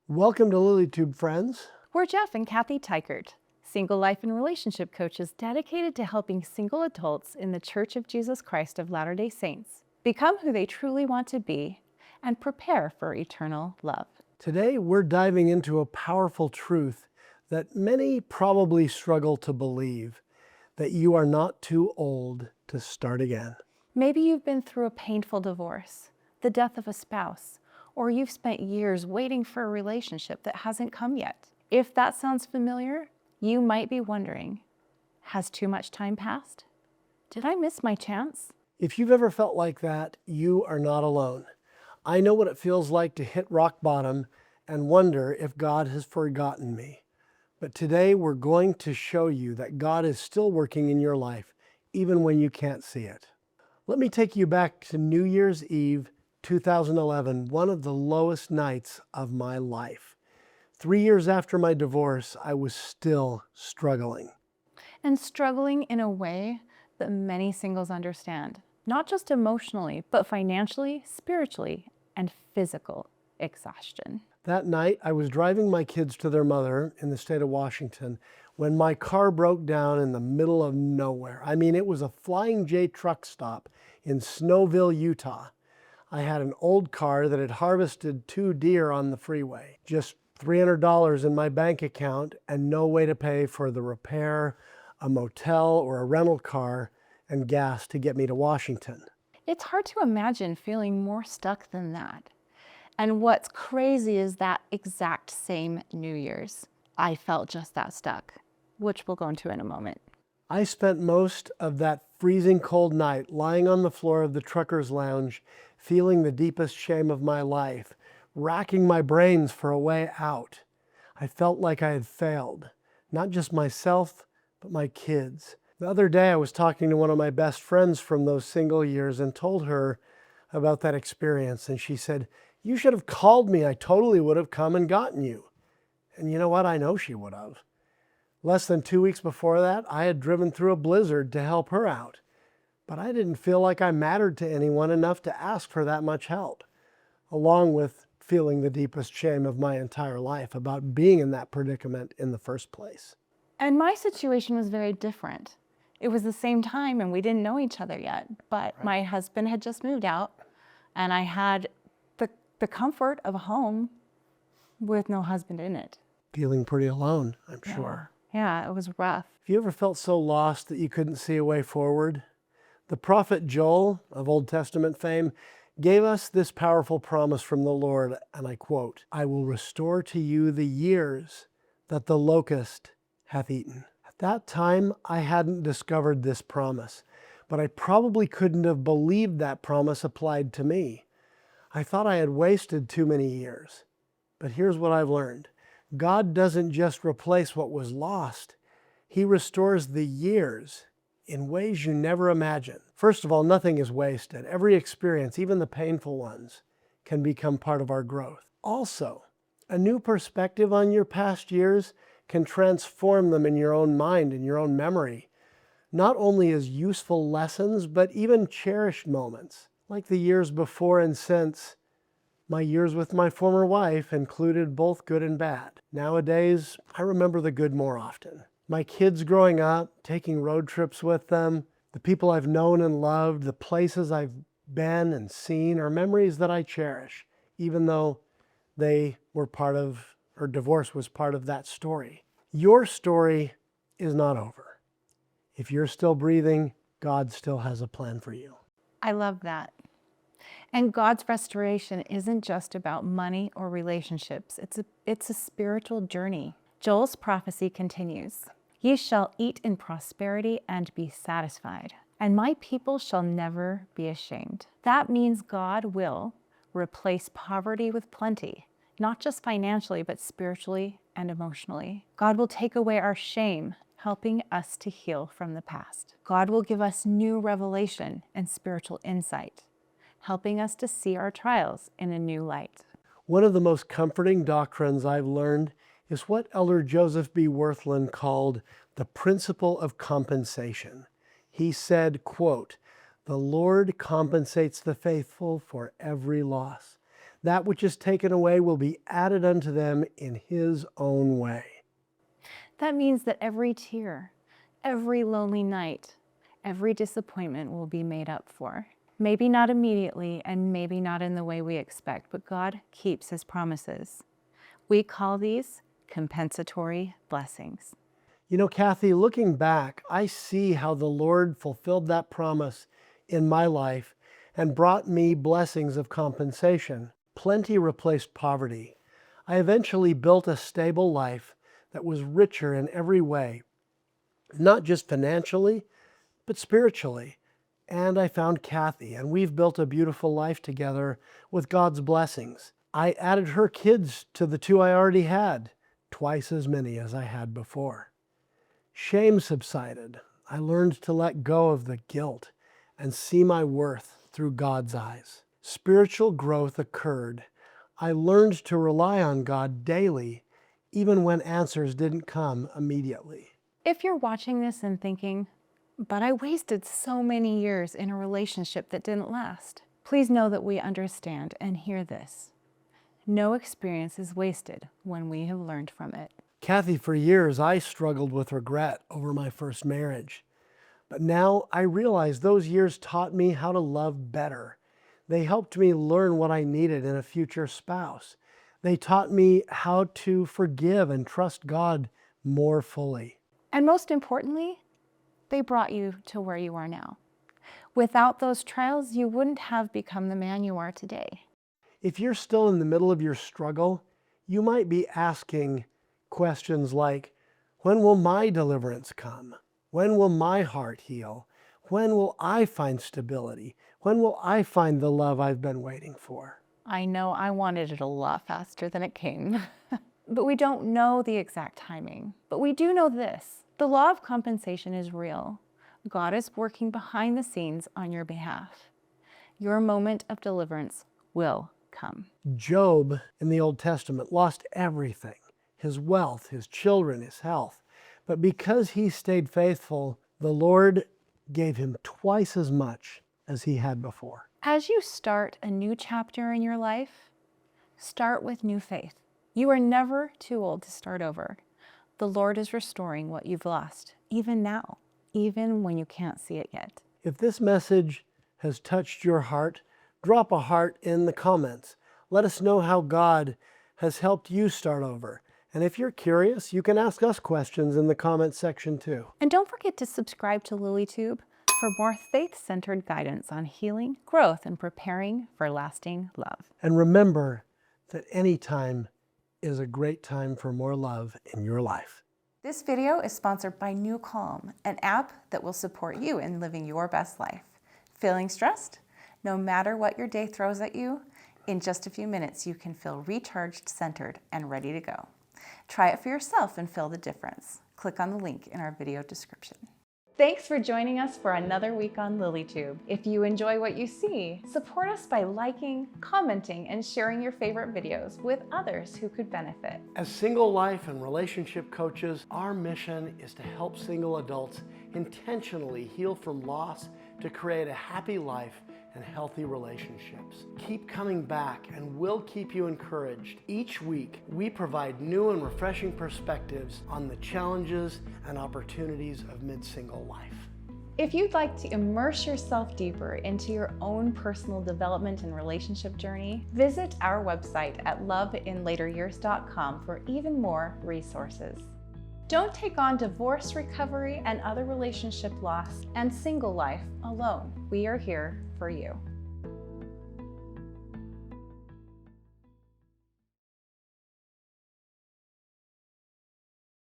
Welcome to LilyTube, friends. We're Jeff and Cathy Teichert, single life and relationship coaches dedicated to helping single adults in the Church of Jesus Christ of Latter-day Saints become who they truly want to be and prepare for eternal love. Today, we're diving into a powerful truth that many probably struggle to believe, that you are not too old to start again. Maybe you've been through a painful divorce, the death of a spouse, or you've spent years waiting for a relationship that hasn't come yet. If that sounds familiar, you might be wondering, has too much time passed? Did I miss my chance? If you've ever felt like that, you are not alone. I know what it feels like to hit rock bottom and wonder if God has forgotten me. But today we're going to show you that God is still working in your life, even when you can't see it. Let me take you back to New Year's Eve, 2011, one of the lowest nights of my life. 3 years after my divorce, I was still struggling. And struggling in a way that many singles understand, not just emotionally, but financially, spiritually, and physical exhaustion. That night, I was driving my kids to their mother in the state of Washington when my car broke down in the middle of nowhere. I mean, it was a Flying J truck stop in Snowville, Utah. I had an old car that had harvested 2 deer on the freeway, just $300 in my bank account and no way to pay for the repair, a motel, or a rental car and gas to get me to Washington. It's hard to imagine feeling more stuck than that. And what's crazy is that exact same New Year's, I felt just that stuck, which we'll go into in a moment. I spent most of that freezing cold night lying on the floor of the trucker's lounge, feeling the deepest shame of my life, racking my brains for a way out. I felt like I had failed, not just myself, but my kids. The other day I was talking to one of my best friends from those single years and told her about that experience. And she said, "You should have called me. I totally would have come and gotten you." And you know what? I know she would have. Less than 2 weeks before that, I had driven through a blizzard to help her out. But I didn't feel like I mattered to anyone enough to ask for that much help, along with feeling the deepest shame of my entire life about being in that predicament in the first place. And my situation was very different. It was the same time and we didn't know each other yet, but my husband had just moved out and I had the comfort of a home with no husband in it. Feeling pretty alone, I'm sure. Yeah, it was rough. Have you ever felt so lost that you couldn't see a way forward? The prophet Joel of Old Testament fame gave us this powerful promise from the Lord, and I quote, "I will restore to you the years that the locust hath eaten." At that time, I hadn't discovered this promise, but I probably couldn't have believed that promise applied to me. I thought I had wasted too many years. But here's what I've learned. God doesn't just replace what was lost. He restores the years in ways you never imagined. First of all, nothing is wasted. Every experience, even the painful ones, can become part of our growth. Also, a new perspective on your past years can transform them in your own mind, in your own memory, not only as useful lessons, but even cherished moments. Like the years before and since, my years with my former wife included both good and bad. Nowadays, I remember the good more often. My kids growing up, taking road trips with them, the people I've known and loved, the places I've been and seen are memories that I cherish, even though they were part of, or divorce was part of that story. Your story is not over. If you're still breathing, God still has a plan for you. I love that. And God's restoration isn't just about money or relationships. It's a spiritual journey. Joel's prophecy continues. Ye shall eat in prosperity and be satisfied, and my people shall never be ashamed. That means God will replace poverty with plenty, not just financially, but spiritually and emotionally. God will take away our shame, helping us to heal from the past. God will give us new revelation and spiritual insight, helping us to see our trials in a new light. One of the most comforting doctrines I've learned is what Elder Joseph B. Worthland called the principle of compensation. He said, quote, "The Lord compensates the faithful for every loss. That which is taken away will be added unto them in his own way. That means that every tear, every lonely night, every disappointment will be made up for. Maybe not immediately and maybe not in the way we expect, but God keeps his promises. We call these compensatory blessings. You know, Cathy, looking back, I see how the Lord fulfilled that promise in my life and brought me blessings of compensation. Plenty replaced poverty. I eventually built a stable life that was richer in every way, not just financially, but spiritually. And I found Cathy, and we've built a beautiful life together with God's blessings. I added her kids to the 2 I already had, twice as many as I had before. Shame subsided. I learned to let go of the guilt and see my worth through God's eyes. Spiritual growth occurred. I learned to rely on God daily, even when answers didn't come immediately. If you're watching this and thinking, but I wasted so many years in a relationship that didn't last, please know that we understand and hear this. No experience is wasted when we have learned from it. Cathy, for years I struggled with regret over my first marriage. But now I realize those years taught me how to love better. They helped me learn what I needed in a future spouse. They taught me how to forgive and trust God more fully. And most importantly, they brought you to where you are now. Without those trials, you wouldn't have become the man you are today. If you're still in the middle of your struggle, you might be asking questions like, when will my deliverance come? When will my heart heal? When will I find stability? When will I find the love I've been waiting for? I know I wanted it a lot faster than it came. But we don't know the exact timing. But we do know this. The law of compensation is real. God is working behind the scenes on your behalf. Your moment of deliverance will come. Job in the Old Testament lost everything, his wealth, his children, his health. But because he stayed faithful, the Lord gave him twice as much as he had before. As you start a new chapter in your life, start with new faith. You are never too old to start over. The Lord is restoring what you've lost, even now, even when you can't see it yet. If this message has touched your heart, drop a heart in the comments. Let us know how God has helped you start over. And if you're curious, you can ask us questions in the comments section too. And don't forget to subscribe to LilyTube for more faith-centered guidance on healing, growth, and preparing for lasting love. And remember that any time is a great time for more love in your life. This video is sponsored by New Calm, an app that will support you in living your best life. Feeling stressed? No matter what your day throws at you, in just a few minutes you can feel recharged, centered, and ready to go. Try it for yourself and feel the difference. Click on the link in our video description. Thanks for joining us for another week on LilyTube. If you enjoy what you see, support us by liking, commenting, and sharing your favorite videos with others who could benefit. As single life and relationship coaches, our mission is to help single adults intentionally heal from loss to create a happy life and healthy relationships. Keep coming back and we'll keep you encouraged. Each week, we provide new and refreshing perspectives on the challenges and opportunities of mid-single life. If you'd like to immerse yourself deeper into your own personal development and relationship journey, visit our website at loveinlateryears.com for even more resources. Don't take on divorce recovery and other relationship loss and single life alone. We are here for you.